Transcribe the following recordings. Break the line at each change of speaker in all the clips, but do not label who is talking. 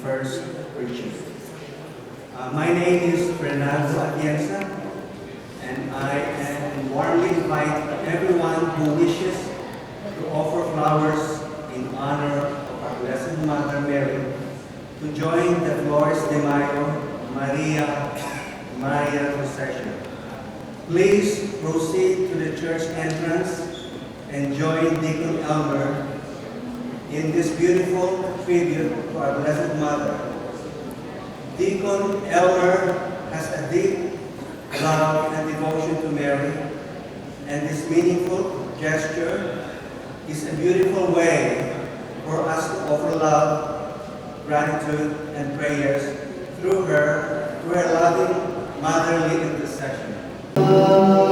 first preaching. My name is Fernando Atienza, and I am warmly invite everyone who wishes to offer flowers in honor of our Blessed Mother Mary to join the Flores de Mayo Maria procession. Please proceed to the church entrance and join Deacon Elmer in this beautiful tribute to our Blessed Mother. Deacon Elmer has a deep love and devotion to Mary, and this meaningful gesture is a beautiful way for us to offer love, gratitude, and prayers through her loving motherly intercession.
Amen.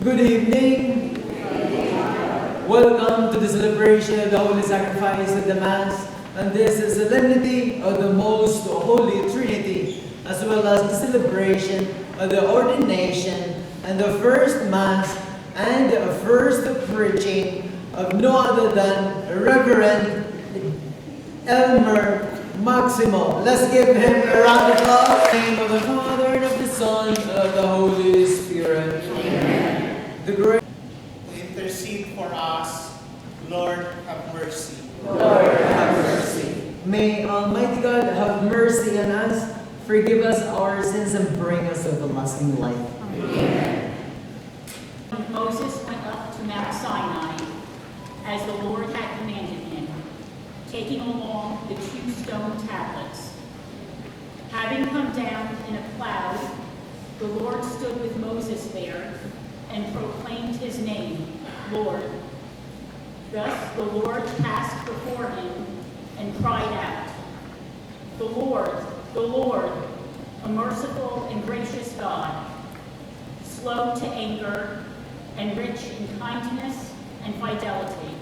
Good evening. Welcome to the celebration of the Holy Sacrifice of the Mass, and this is the solemnity of the Most Holy Trinity, as well as the celebration of the ordination and the first Mass and the first preaching of no other than Reverend Elmer Maximo. Let's give him a round of applause. In the name of the Father, and of the Son, and of the Holy Spirit. Amen. The great
Intercede for us, Lord, have mercy.
Lord, have mercy. May Almighty God have mercy on us, forgive us our sins, and bring us to everlasting life.
Amen. Moses went up to Mount Sinai, as the Lord had commanded him, taking along the 2 stone tablets. Having come down in a cloud, the Lord stood with Moses there and proclaimed his name, Lord. Thus the Lord passed before him and cried out, the Lord, a merciful and gracious God, slow to anger and rich in kindness and fidelity.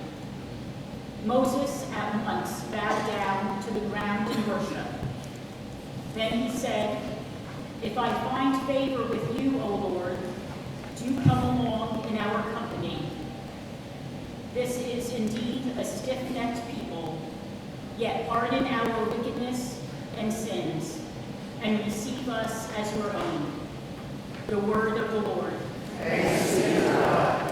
Moses at once bowed down to the ground in worship. Then he said, if I find favor with you, O Lord, do come along in our company. This is indeed a stiff-necked people, yet pardon our wickedness and sins, and receive us as your own. The word of the Lord.
Thanks be to God.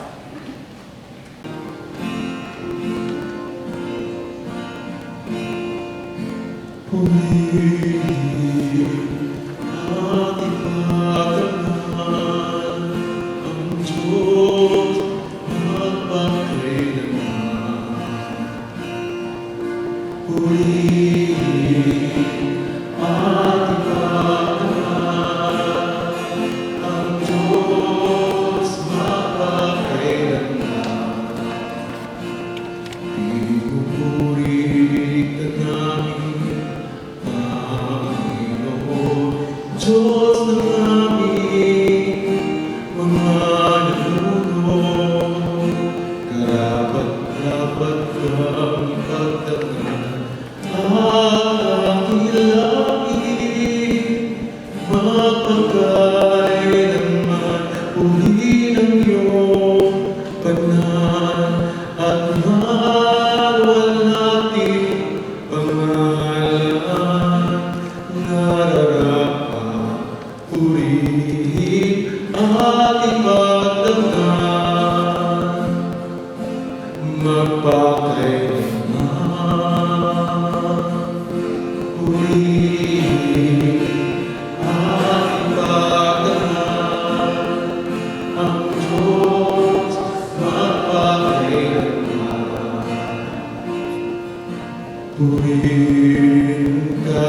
Purihin ka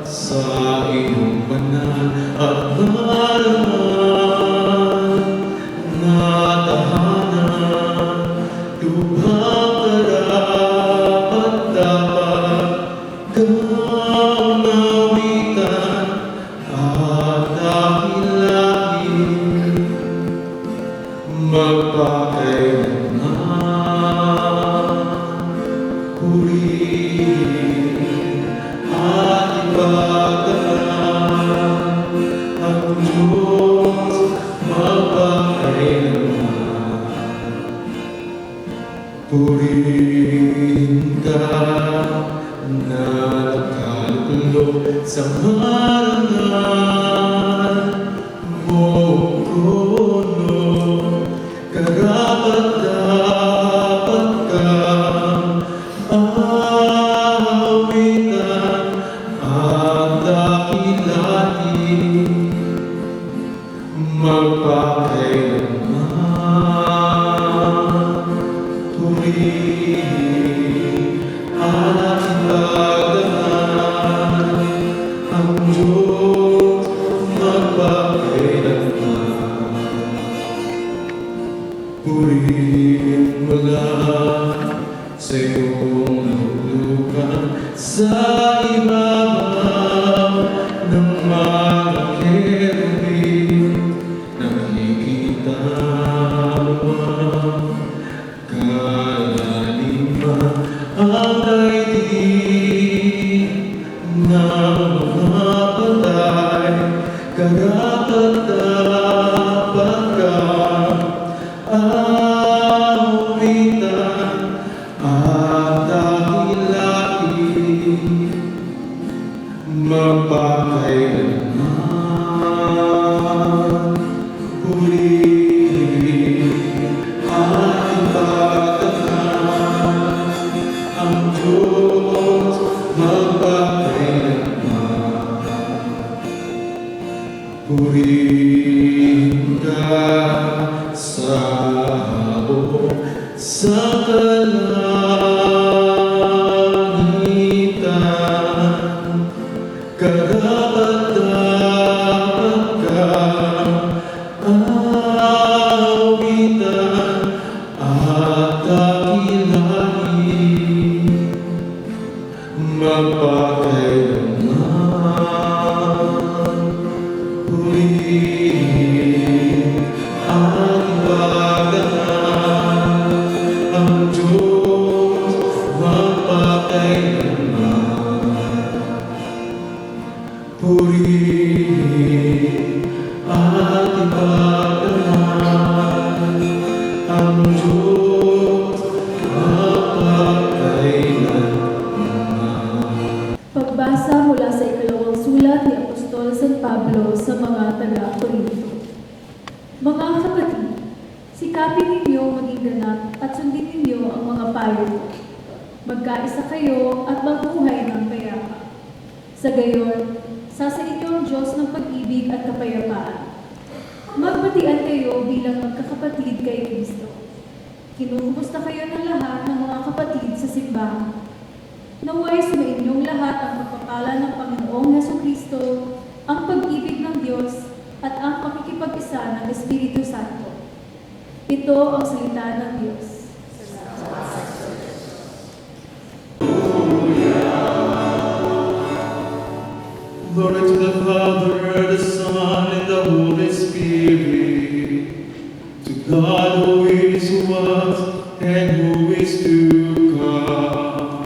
sa iyong banal at banal na tahanan. Lubhang karapat-dapat kang nawitan at dakilain magpakailanman. Purihin at ipagdaan ang Diyos magpakailanman. Purihin ka na nagkaluklok sa marangal mo, Kono, karapat-dapat kang awitan at dakilain magpakailanman. Purihin at ipagdaan ang Diyos magpakailanman. Purihin mula sa iyong nahulugan sa ibabaw ng mga kerubin, nakikita Purihin ating pagdamag, ang Diyos magpakailanman. Purihin ka sa buong sa kalangitan, karapat-dapat kang awitan at dakilain magpakailanman. Purihin ating pagdamag, ang Diyos magpakailanman. Purihin ating pagdamag, ang Diyos magpakailanman.
Pagbasa mula sa ikalawang sulat ni Apostol San Pablo sa mga taga-Korinto. Mga kapatid, sikapin ninyo maging ganap at sundin ninyo ang mga payo ko. Magkaisa kayo at mabuhay ng payapa. Sa gayon, sa inyo ang Diyos ng pag-ibig at kapayapaan. Magbatian kayo bilang magkakapatid kay Kristo. Kinukumusta kayo ng lahat ng mga kapatid sa simbahan. Naway sa inyong lahat ang pagpapala ng Panginoong Hesukristo, ang pag-ibig ng Diyos, at ang pakikipag-isa ng Espiritu Santo. Ito ang salita ng Diyos.
Glory to the Father, the Son, and the Holy Spirit. To God who is, who was, and who is to come.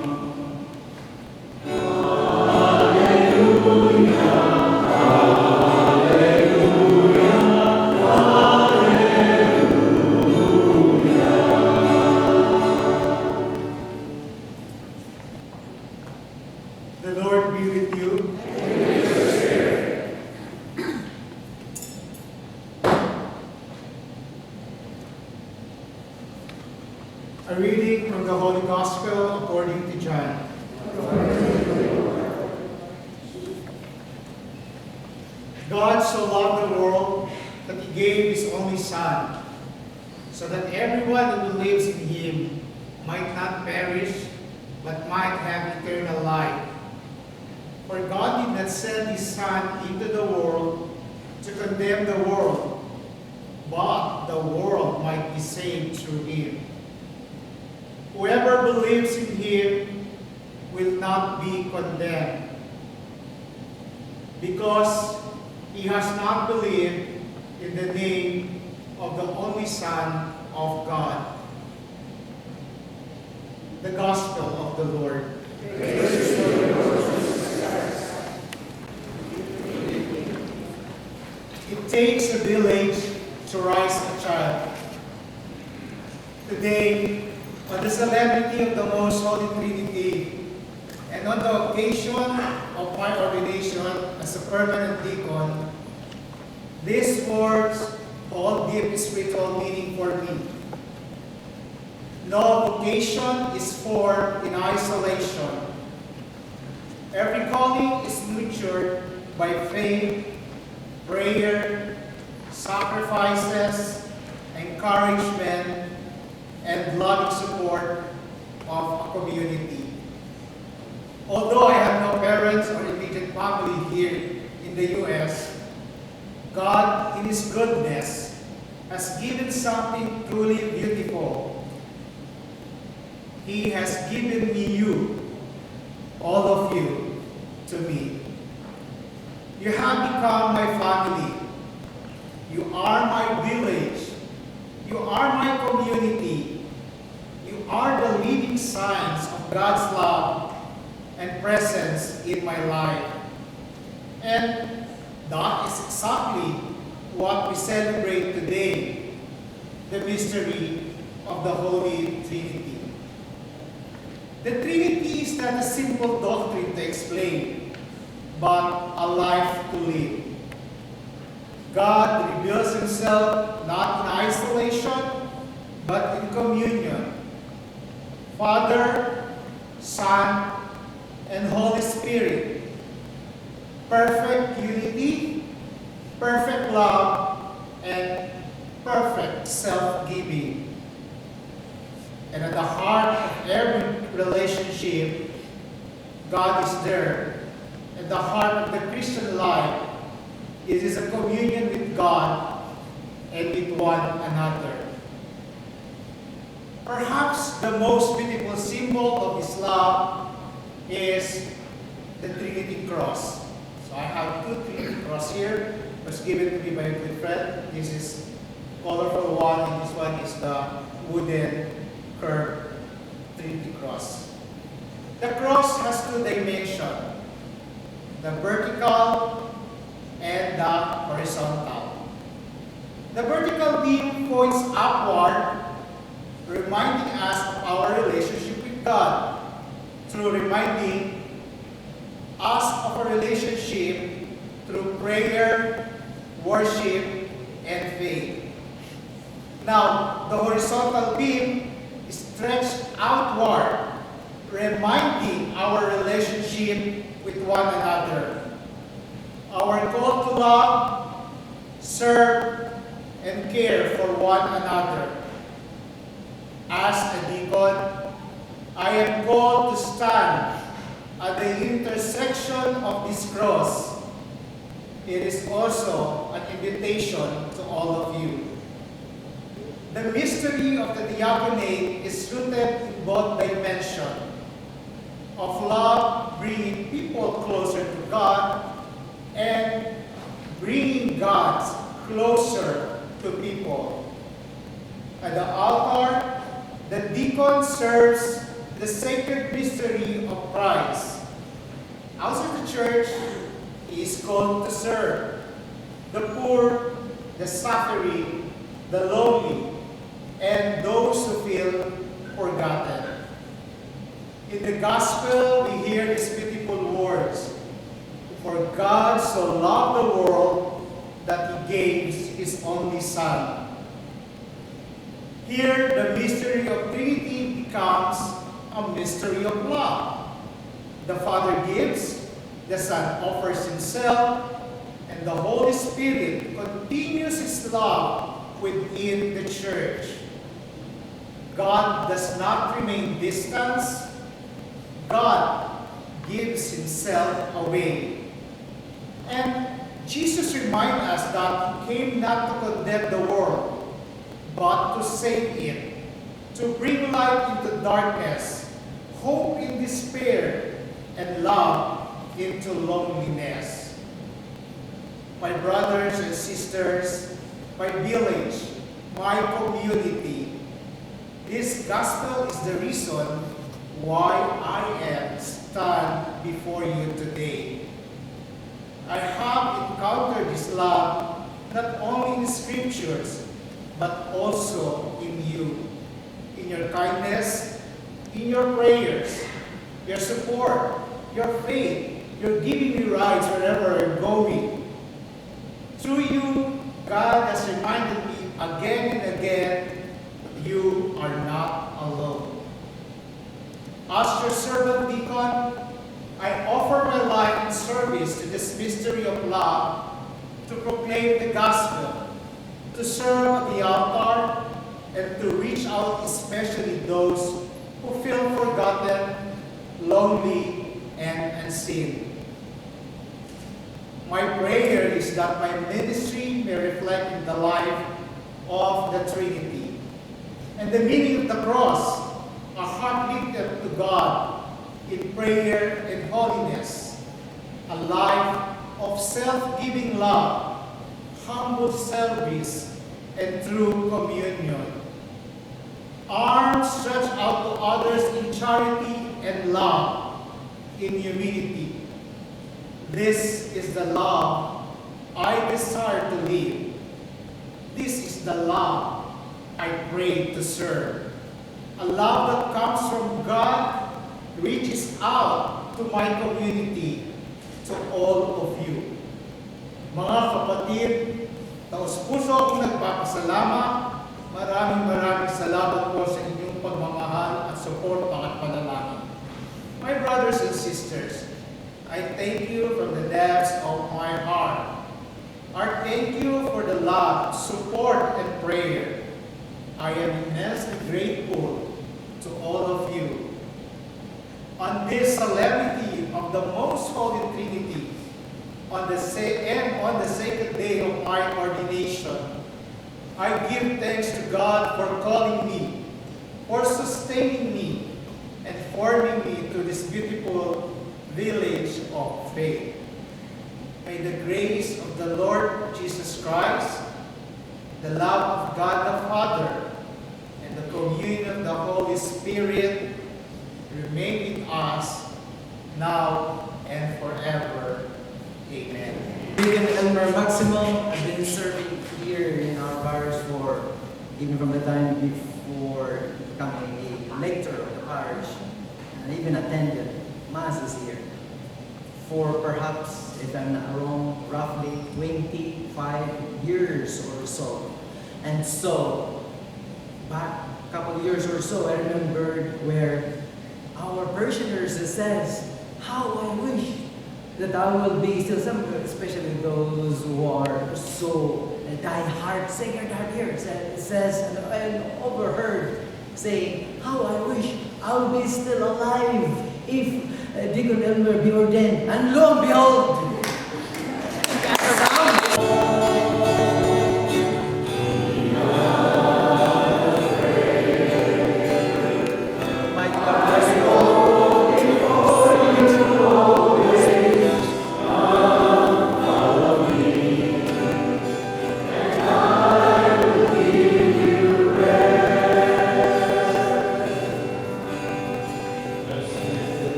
The Lord be with you. A reading from the Holy Gospel according to John. God so loved the world that he gave his only Son, so that everyone who believes in him might not perish, but might have eternal life. For God did not send his Son into the world to condemn the world, but the world might be saved through him. Whoever believes in him will not be condemned, because he has not believed in the name of the only Son of God. The Gospel of the Lord. It takes a village to raise a child. Today, on the solemnity of the Most Holy Trinity, and on the occasion of my ordination as a permanent deacon, these words hold deep spiritual meaning for me. No vocation is formed in isolation. Every calling is nurtured by faith, prayer, sacrifices, encouragement, and loving support of a community. Although I have no parents or immediate family here in the U.S., God, in His goodness, has given something truly beautiful. He has given me you, all of you, to me. You have become my family. You are my village. You are my community. You are the living signs of God's love and presence in my life. And that is exactly what we celebrate today, the mystery of the Holy Trinity. The Trinity is not a simple doctrine to explain, but a life to live. God reveals himself not in isolation, but in communion. Father, Son, and Holy Spirit. Perfect unity, perfect love, and perfect self-giving. And at the heart of every relationship, God is there. At the heart of the Christian life, it is a communion with God and with one another. Perhaps the most beautiful symbol of Islam is the Trinity Cross. So I have two Trinity Cross here. It was given to me by a good friend. This is colorful one, and this one is the wooden curved Trinity Cross. The cross has two dimensions, the vertical and the horizontal. The vertical beam points upward, reminding us of our relationship with God, through reminding us of a relationship through prayer, worship, and faith. Now, the horizontal beam is stretched outward, reminding our relationship with one another. Our call to love, serve, and care for one another. As a deacon, I am called to stand at the intersection of this cross. It is also an invitation to all of you. The mystery of the diaconate is rooted in both dimensions of love, bringing people closer to God, and bringing God closer to people. At the altar, the deacon serves the sacred mystery of Christ. Outside the church, he is called to serve the poor, the suffering, the lonely, and those who feel forgotten. In the gospel, we hear these beautiful words, "For God so loved the world that he gave his only Son." Here, the mystery of Trinity becomes a mystery of love. The Father gives, the Son offers himself, and the Holy Spirit continues his love within the church. God does not remain distant. God gives himself away. And Jesus reminds us that he came not to condemn the world, but to save it, to bring light into darkness, hope in despair, and love into loneliness. My brothers and sisters, my village, my community, this gospel is the reason why I am stand before you today. I have encountered this love not only in scriptures, but also in you, in your kindness, in your prayers, your support, your faith, your giving me rides wherever I'm going. Through you, God has reminded me again and again, you are not alone. As your servant deacon, I offer my life in service to this mystery of love, to proclaim the gospel, to serve at the altar, and to reach out especially those who feel forgotten, lonely, and unseen. My prayer is that my ministry may reflect the life of the Trinity. And the meaning of the cross, a heart lifted to God in prayer and holiness, a life of self-giving love, humble service, and true communion. Arms stretched out to others in charity and love, in humility. This is the love I desire to live. This is the love I pray to serve. A love that comes from God, reaches out to my community, to all of you. Mga kapatid, Taos-puso akong nagpapasalamat. Maraming salamat po sa inyong pagmamahal at suporta at panalangin. My brothers and sisters, I thank you from the depths of my heart. I thank you for the love, support, and prayer. I am immensely grateful to all of you. On this solemnity of the Most Holy Trinity, on the sacred day of my ordination, I give thanks to God for calling me, for sustaining me, and forming me to this beautiful village of faith. May the grace of the Lord Jesus Christ, the love of God the Father, and the communion of the Holy Spirit remain with us now and forever. Amen.
Deacon Elmer Maximo have been serving here in our parish for, even from the time before becoming a lector of the parish, and even attended masses here for perhaps, if I'm not wrong, roughly 25 years or so. And so, back a couple of years or so, I remembered where our parishioners says, how I wish that I will be still some, especially those who are so die-hard Sacred Heart here. It says, and overheard saying, how I wish I would be still alive if Deacon Elmer be ordained. And lo and behold, mighty God bless you all.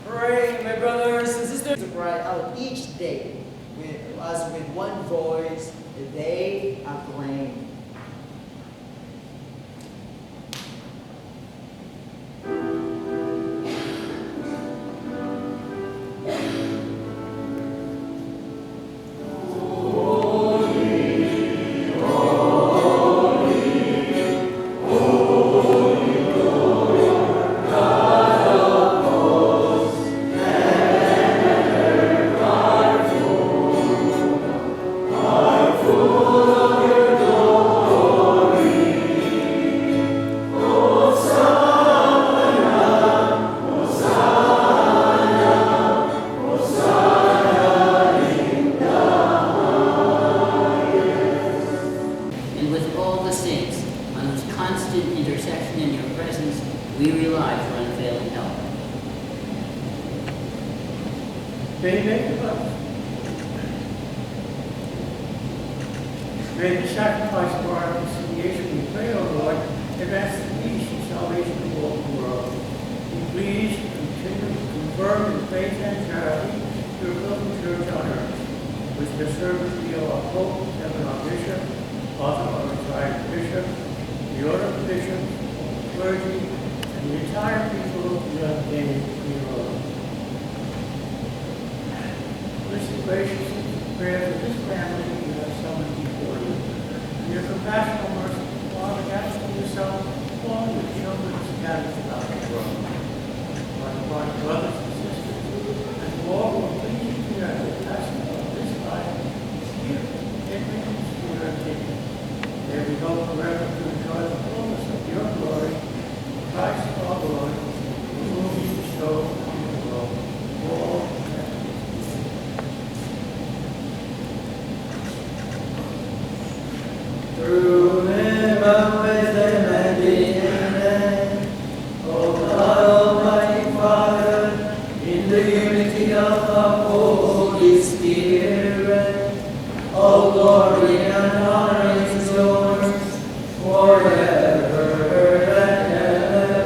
Pray, my brothers and sisters, to cry out each day with us with one voice, they acclaim.
And with all the saints, on whose constant intercession in your presence, we rely for unfailing help.
Amen.
May the sacrifice of our reconciliation, we pray, O Lord, advance the peace and salvation of all the world. Be pleased to continue to confirm in faith and charity your building church on earth, with your servant Leo, our Pope, Evan, our Bishop, Father, our retired Bishop, the order of bishops, clergy, and the entire people you have gained for your own. Listen graciously to the prayers of this family you have summoned before you. In your compassion and mercy, Father, gather to yourself all your children scattered throughout the world. My brothers and sisters, and all who are pleasing to you as the passing of this life, here, admittance to your kingdom. There we go forever to enjoy the fullness of your glory, Christ our Lord, whom you bestow on the world, all eternity.
Through him and with him and in him, O God Almighty Father, in the unity of the Holy Spirit, all glory and honor is yours forever and ever.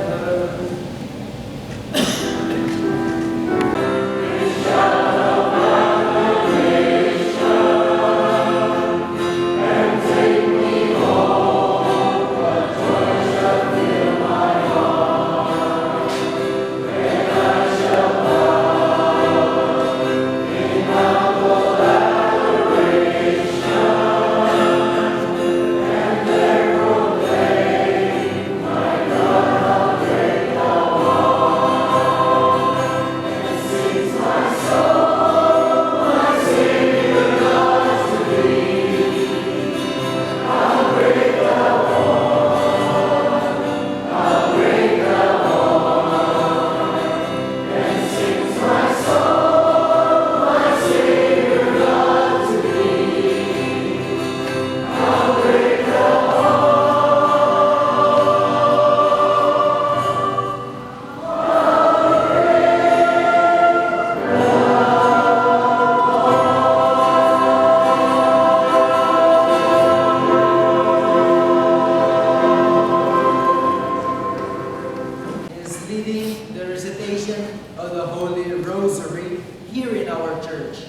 Is leading the recitation of the Holy Rosary here in our church.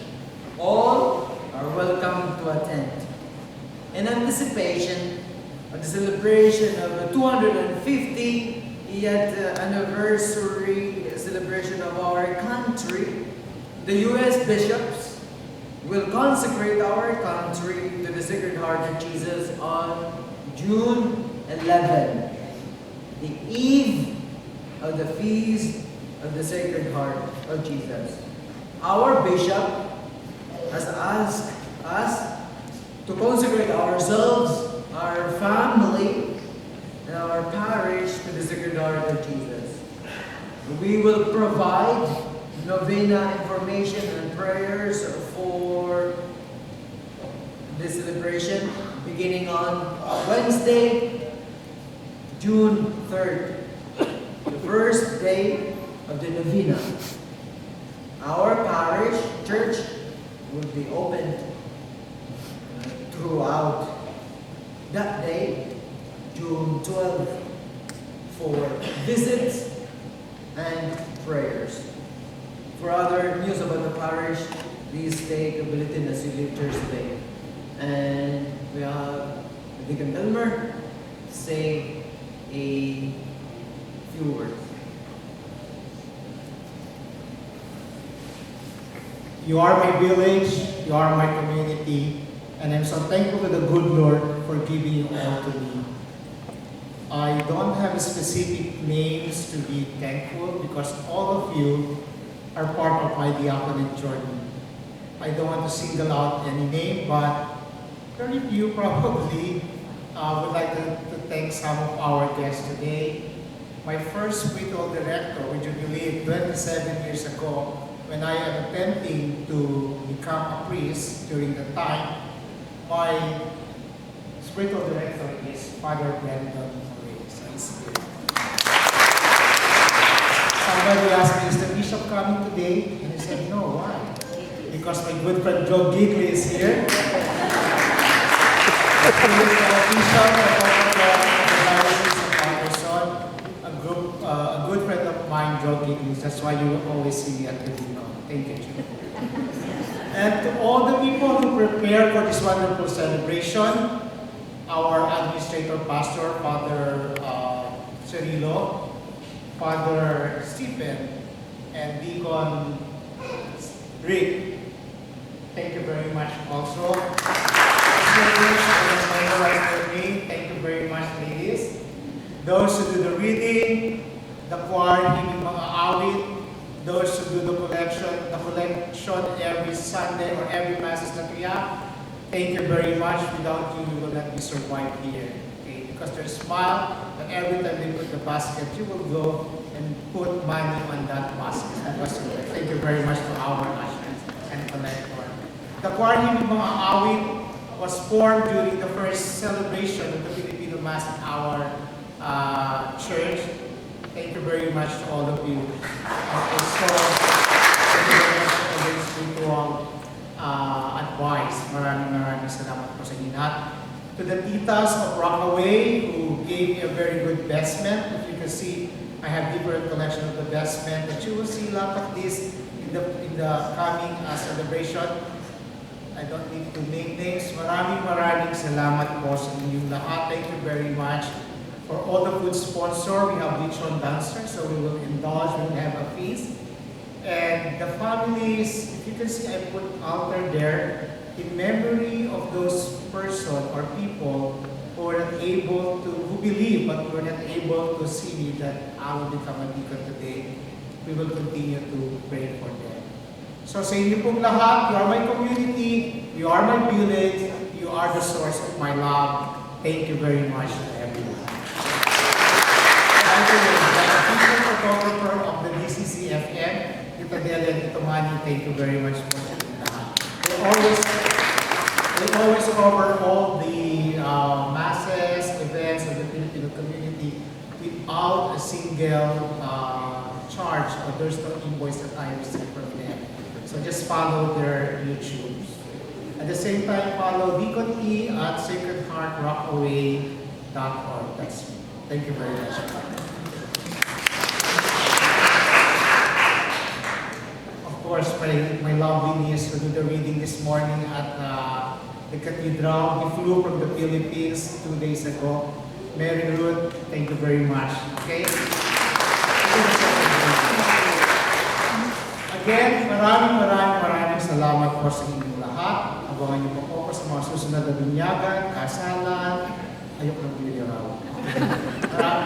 All are welcome to attend. In anticipation of the celebration of the 250th anniversary celebration of our country, the U.S. bishops will consecrate our country to the Sacred Heart of Jesus on June 11, the eve of the Feast of the Sacred Heart of Jesus. Our bishop has asked us to consecrate ourselves, our family, and our parish to the Sacred Heart of Jesus. We will provide novena information and prayers for this celebration beginning on Wednesday, June 3rd, the first day of the novena. Our parish church will be opened throughout that day, June 12th, for visits and prayers. For other news about the parish, please take a bulletin as you leave Thursday. And we have Deacon Elmer say a few words.
You are my village, you are my community, and I'm so thankful to the good Lord for giving you all to me. I don't have specific names to be thankful because all of you are part of my diaconate journey. I don't want to single out any name, but very few probably would like to thank some of our guests today. My first spiritual director, we jubileed 27 years ago when I am attempting to become a priest during the time. My spiritual director is Father Brandon Morales. Somebody asked me, is the bishop coming today? And I said, no, why? Because my good friend Joe Gigley is here. Bishop of the Diocese of Anderson, a good friend of mine, Joe Giggins. That's why you will always see me at the Dino. Thank you, Joe. And to all the people who prepare for this wonderful celebration, our administrator pastor, Father Cirilo, Father Stephen, and Deacon Rick, thank you very much also. Thank you very much, ladies. Those who do the reading, the choir, giving mga awit, those who do the collection every Sunday or every masses that we have, thank you very much. Without you, we will not be survived here. Okay? Because there's a smile, and every time they put the basket, you will go and put money on that basket. Thank you very much to our ushers and collector. The choir giving mga awit was formed during the first celebration of the Filipino Mass in our church. Thank you very much to all of you. Also, thank you very much for this spiritual advice. Maraming salamat po sa inyo lahat. To the titas of Rockaway who gave me a very good vestment. If you can see, I have different collection of the vestment, but you will see a lot of this in the coming celebration. I don't need to name names. Maraming salamat po sa inyong lahat. Thank you very much. For all the food sponsor, we have Lichon Dancer, so we will indulge, we will have a feast. And the families, if you can see, I put altar there in memory of those person or people who were not able to, who believe but were not able to see me that I will become a deacon today. We will continue to pray for them. So sa inyo pong lahat, you are my community, you are my village, you are the source of my love. Thank you very much to everyone. Thank you, the official photographer of the DCCFM, Tita Delia and Tito Manny, thank you very much for sa inyo lahat. They always cover all the masses, events of the Filipino community without a single charge, or there's no invoice that I received from them. So just follow their YouTube. At the same time, follow Deacon E at sacredheartrockaway.org. That's me. Thank you very much. Of course, my lovely niece who did the reading this morning at the cathedral. He flew from the Philippines 2 days ago. Mary Ruth, thank you very much. Okay? Again, maraming salamat po sa inyong lahat. Abangan niyo po sa mga susunod na binyagan, kasalan. Ayok lang piniliraw.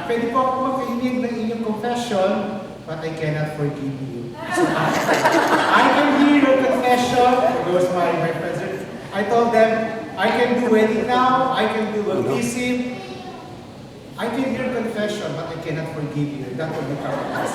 Pwede po ako magkainig ng inyong confession, but I cannot forgive you. So, I can hear your confession. For those my friends, I told them, I can do wedding now, I can do baptism. I can hear confession, but I cannot forgive you. That will be powerless.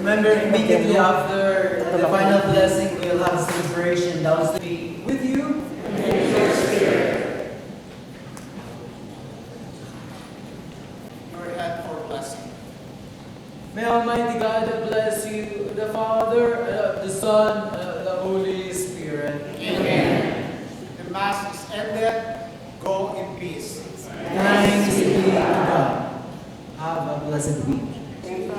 Remember, immediately after the final blessing, we'll have a celebration. That was to be with you.
And your spirit.
Your hand for blessing.
May Almighty God bless you, the Father, the Son, the Holy Spirit.
Amen. The Mass is ended. Go in peace.
Thanks be to God. Have a blessed week.
Thank you.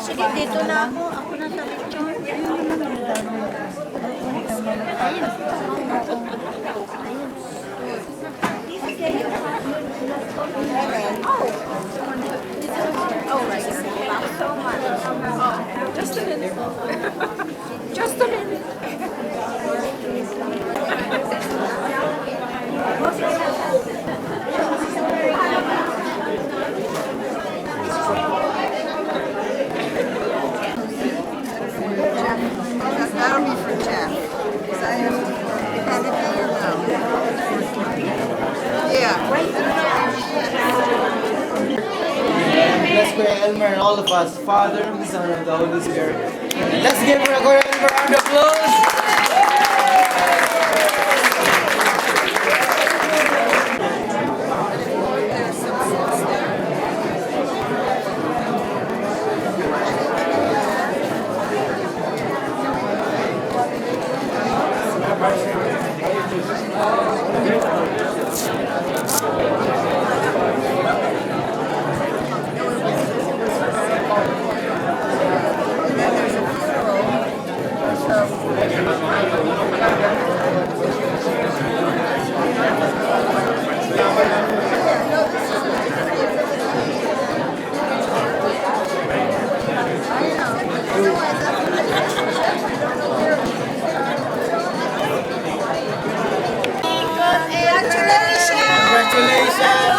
Sige, dito na ako. Ako na sa picture. Oh my God. So much. Just a minute. Just a minute.
That'll be for Jeff. Because I have to be here now. Yeah.
Bless Kuya Elmer and all of us, Father, the Son, and the Holy Spirit. Let's give Kuya Elmer a round of applause.
Congratulations!
Congratulations!